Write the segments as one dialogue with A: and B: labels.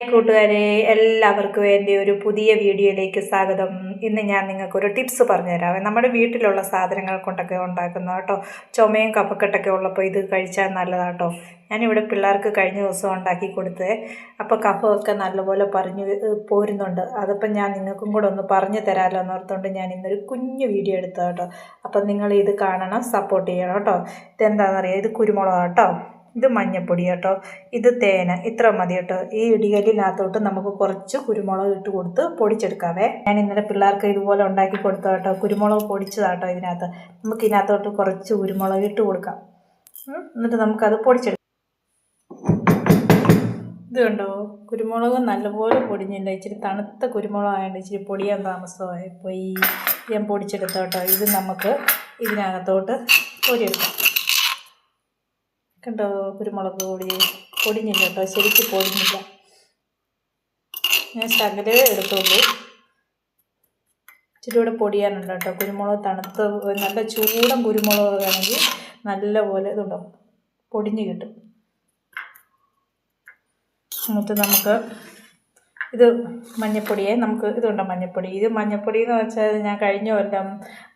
A: കൂട്ടുകാരെ എല്ലാവർക്കും എൻ്റെ ഒരു പുതിയ വീഡിയോയിലേക്ക് സ്വാഗതം. ഇന്ന് ഞാൻ നിങ്ങൾക്കൊരു ടിപ്സ് പറഞ്ഞു തരാം. നമ്മുടെ വീട്ടിലുള്ള സാധനങ്ങൾ കൊണ്ടൊക്കെ ഉണ്ടാക്കുന്ന കേട്ടോ. ചുമയും കഫക്കെട്ടൊക്കെ ഉള്ളപ്പോൾ ഇത് കഴിച്ചാൽ നല്ലതാട്ടോ. ഞാനിവിടെ പിള്ളേർക്ക് കഴിഞ്ഞ ദിവസം ഉണ്ടാക്കി കൊടുത്തേ. അപ്പോൾ കഫമൊക്കെ നല്ലപോലെ പറഞ്ഞു പോരുന്നുണ്ട്. അതിപ്പം ഞാൻ നിങ്ങൾക്കും കൂടെ ഒന്ന് പറഞ്ഞു തരാമല്ലോ എന്നോർത്തുകൊണ്ട് ഞാൻ ഇന്നൊരു കുഞ്ഞു വീഡിയോ എടുത്തത് കേട്ടോ. അപ്പം നിങ്ങൾ ഇത് കാണണം, സപ്പോർട്ട് ചെയ്യണം കേട്ടോ. ഇതെന്താണെന്നറിയാം, ഇത് കുരുമുളക് കേട്ടോ, ഇത് മഞ്ഞപ്പൊടി കേട്ടോ, ഇത് തേന്, ഇത്ര മതി കേട്ടോ. ഈ ഇടികല്ലിനകത്തോട്ട് നമുക്ക് കുറച്ച് കുരുമുളക് ഇട്ട് കൊടുത്ത് പൊടിച്ചെടുക്കാവേ. ഞാൻ ഇന്നലെ പിള്ളേർക്ക് ഇതുപോലെ ഉണ്ടാക്കി കൊടുത്ത കേട്ടോ. കുരുമുളക് പൊടിച്ചതാട്ടോ ഇതിനകത്ത്. നമുക്ക് ഇതിനകത്തോട്ട് കുറച്ച് കുരുമുളക് ഇട്ട് കൊടുക്കാം. എന്നിട്ട് നമുക്കത് പൊടിച്ചെടുക്കാം. ഇത് കണ്ടോ, കുരുമുളക് നല്ലപോലെ പൊടിഞ്ഞില്ല. ഇച്ചിരി തണുത്ത കുരുമുളകായതുകൊണ്ട് ഇച്ചിരി പൊടിയാൻ താമസമായി പോയി. ഞാൻ പൊടിച്ചെടുത്ത കേട്ടോ. ഇത് നമുക്ക് ഇതിനകത്തോട്ട് പൊടിയെടുക്കാം. കണ്ടോ, കുരുമുളക് പൊടിഞ്ഞില്ല കേട്ടോ, ശരിക്കും പൊടിഞ്ഞില്ല. ഞാൻ ശകലേ എടുത്തുള്ളൂ, ഇച്ചിരി കൂടെ പൊടിയാനുണ്ട് കേട്ടോ. കുരുമുളക് തണുത്ത് നല്ല ചൂടൻ കുരുമുളക് ആണെങ്കിൽ നല്ലപോലെ ഇതുണ്ടോ പൊടിഞ്ഞ് കിട്ടും. എന്നിട്ട് നമുക്ക് ഇത് മഞ്ഞൾപ്പൊടിയെ നമുക്ക് ഇതുണ്ടോ മഞ്ഞൾപ്പൊടി. ഇത് മഞ്ഞൾപ്പൊടി എന്ന് വെച്ചാൽ ഞാൻ കഴിഞ്ഞ കൊല്ലം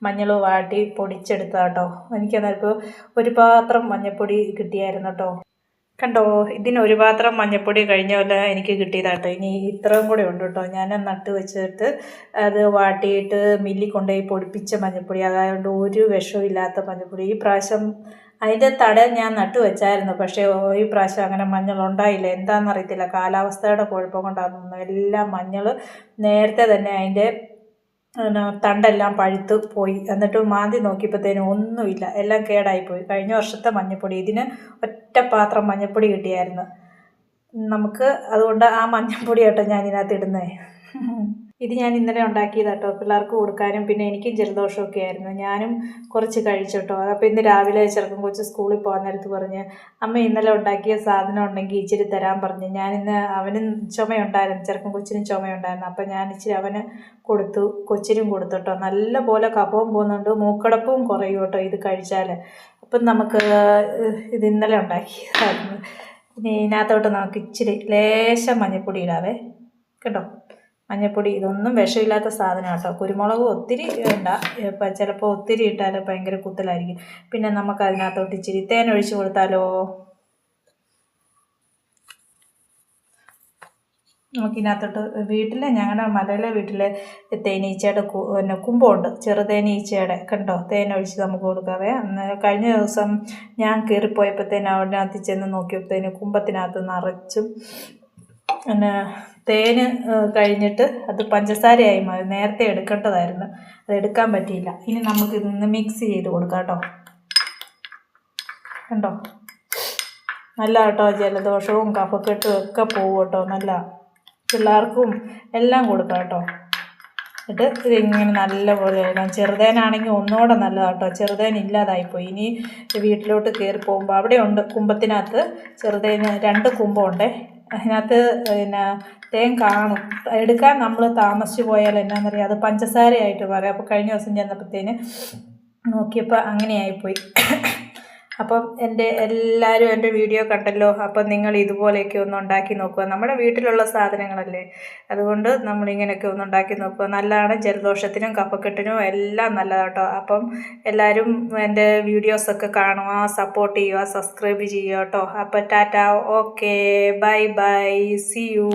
A: മഞ്ഞൾ വാട്ടി പൊടിച്ചെടുത്ത കേട്ടോ. എനിക്കതിപ്പോൾ ഒരു പാത്രം മഞ്ഞൾപ്പൊടി കിട്ടിയായിരുന്നു കേട്ടോ. കണ്ടോ, ഇതിന് ഒരു പാത്രം മഞ്ഞൾപ്പൊടി കഴിഞ്ഞ കൊല്ലം എനിക്ക് കിട്ടിയതാട്ടോ. ഇനി ഇത്രയും കൂടെ ഉണ്ട് കേട്ടോ. ഞാൻ നട്ട് വെച്ചിട്ട് അത് വാട്ടിയിട്ട് മില്ലിൽ കൊണ്ടുപോയി പൊടിപ്പിച്ച മഞ്ഞൾപ്പൊടി. അതായത് ഒരു വിഷവും ഇല്ലാത്ത മഞ്ഞൾപ്പൊടി. ഈ പ്രാവശ്യം അതിൻ്റെ തട ഞാൻ നട്ടു വെച്ചായിരുന്നു, പക്ഷേ ഈ പ്രാവശ്യം അങ്ങനെ മഞ്ഞൾ ഉണ്ടായില്ല. എന്താണെന്നറിയത്തില്ല, കാലാവസ്ഥയുടെ കുഴപ്പം കൊണ്ടാണെന്ന്. എല്ലാം മഞ്ഞൾ നേരത്തെ തന്നെ അതിൻ്റെ തണ്ടെല്ലാം പഴുത്ത് പോയി. എന്നിട്ട് മാന്തി നോക്കിയപ്പോഴത്തേനും ഒന്നുമില്ല, എല്ലാം കേടായിപ്പോയി. കഴിഞ്ഞ വർഷത്തെ മഞ്ഞൾപ്പൊടി, ഇതിന് ഒറ്റ പാത്രം മഞ്ഞൾപ്പൊടി കിട്ടിയായിരുന്നു നമുക്ക്. അതുകൊണ്ട് ആ മഞ്ഞൾപ്പൊടി കേട്ടോ ഞാൻ ഇതിനകത്ത് ഇടുന്നത്. ഇത് ഞാൻ ഇന്നലെ ഉണ്ടാക്കിയതാട്ടോ, പിള്ളേർക്ക് കൊടുക്കാനും പിന്നെ എനിക്കും ജലദോഷമൊക്കെ ആയിരുന്നു. ഞാനും കുറച്ച് കഴിച്ചോട്ടോ. അപ്പോൾ ഇന്ന് രാവിലെ ചെറുക്കൻ കൊച്ച് സ്കൂളിൽ പോകാൻ നേരത്ത് പറഞ്ഞ്, അമ്മ ഇന്നലെ ഉണ്ടാക്കിയ സാധനം ഉണ്ടെങ്കിൽ ഇച്ചിരി തരാൻ പറഞ്ഞു. ഞാനിന്ന് അവനും ചുമയുണ്ടായിരുന്നു, ചെറുക്കൻ കൊച്ചിനും ചുമയുണ്ടായിരുന്നു. അപ്പം ഞാൻ ഇച്ചിരി അവന് കൊടുത്തു, കൊച്ചിനും കൊടുത്തോട്ടോ. നല്ല പോലെ കഫവും പോകുന്നുണ്ട്, മൂക്കടപ്പവും കുറയും കേട്ടോ ഇത് കഴിച്ചാൽ. അപ്പം നമുക്ക് ഇത് ഇന്നലെ ഉണ്ടാക്കിയതായിരുന്നു. ഇനി ഇതിനകത്തോട്ട് നമുക്ക് ഇച്ചിരി ലേശം മഞ്ഞൾപ്പൊടി ഇടാവേ. കേട്ടോ, മഞ്ഞൾപ്പൊടി ഇതൊന്നും വിഷമില്ലാത്ത സാധനം കേട്ടോ. കുരുമുളക് ഒത്തിരി ഇടണ്ട, ഇപ്പം ചിലപ്പോൾ ഒത്തിരി ഇട്ടാൽ ഭയങ്കര കുത്തലായിരിക്കും. പിന്നെ നമുക്ക് അതിനകത്തോട്ട് ഇച്ചിരി തേൻ ഒഴിച്ച് കൊടുത്താലോ. നമുക്കിതിനകത്തോട്ട് വീട്ടിലെ ഞങ്ങളുടെ മലയിലെ വീട്ടിലെ തേനീച്ചയുടെ കുമ്പമുണ്ട്, ചെറുതേനീച്ചയുടെ. കണ്ടോ, തേനൊഴിച്ച് നമുക്ക് കൊടുക്കാവേ. കഴിഞ്ഞ ദിവസം ഞാൻ കയറിപ്പോയപ്പോഴത്തേനും അവിടനകത്ത് ചെന്ന് നോക്കിയപ്പോഴത്തേനും കുമ്പത്തിനകത്ത് നിറച്ചും പിന്നെ തേന് കഴിഞ്ഞിട്ട് അത് പഞ്ചസാരയായി മാറി. നേരത്തെ എടുക്കേണ്ടതായിരുന്നു, അത് എടുക്കാൻ പറ്റിയില്ല. ഇനി നമുക്ക് ഇതൊന്ന് മിക്സ് ചെയ്ത് കൊടുക്കാം കേട്ടോ. കണ്ടോ, നല്ല കേട്ടോ. ജലദോഷവും കഫക്കെട്ടും ഒക്കെ പോകും കേട്ടോ. നല്ല പിള്ളേർക്കും എല്ലാം കൊടുക്കാം കേട്ടോ. എന്നിട്ട് ഇതിങ്ങനെ നല്ലപോലെ ഇടാം. ചെറുതേനാണെങ്കിൽ ഒന്നുകൂടെ നല്ലതാട്ടോ. ചെറുതേൻ ഇല്ലാതായിപ്പോയി. ഇനി വീട്ടിലോട്ട് കയറി പോകുമ്പോൾ അവിടെ ഉണ്ട് കുമ്പത്തിനകത്ത് ചെറുതേന് 2 കുമ്പമുണ്ടേ. അതിനകത്ത് പിന്നെ തേൻ കാണും. എടുക്കാൻ നമ്മൾ താമസിച്ച് പോയാൽ എന്നാണെന്നറിയാം, അത് പഞ്ചസാരയായിട്ട് പറയാം. അപ്പോൾ കഴിഞ്ഞ ദിവസം ചെന്നപ്പോഴത്തേന് നോക്കിയപ്പോൾ അങ്ങനെയായിപ്പോയി. അപ്പം എല്ലാവരും എൻ്റെ വീഡിയോ കണ്ടല്ലോ. അപ്പം നിങ്ങൾ ഇതുപോലെയൊക്കെ ഒന്ന് ഉണ്ടാക്കി നോക്കുക. നമ്മുടെ വീട്ടിലുള്ള സാധനങ്ങളല്ലേ, അതുകൊണ്ട് നമ്മളിങ്ങനെയൊക്കെ ഒന്ന് ഉണ്ടാക്കി നോക്കുക. നല്ലതാണ്, ജലദോഷത്തിനും കഫക്കെട്ടിനും എല്ലാം നല്ലതാട്ടോ. അപ്പം എല്ലാവരും എൻ്റെ വീഡിയോസൊക്കെ കാണുക, സപ്പോർട്ട് ചെയ്യുക, സബ്സ്ക്രൈബ് ചെയ്യുക കേട്ടോ. അപ്പം ടാറ്റ, okay, bye bye, see U.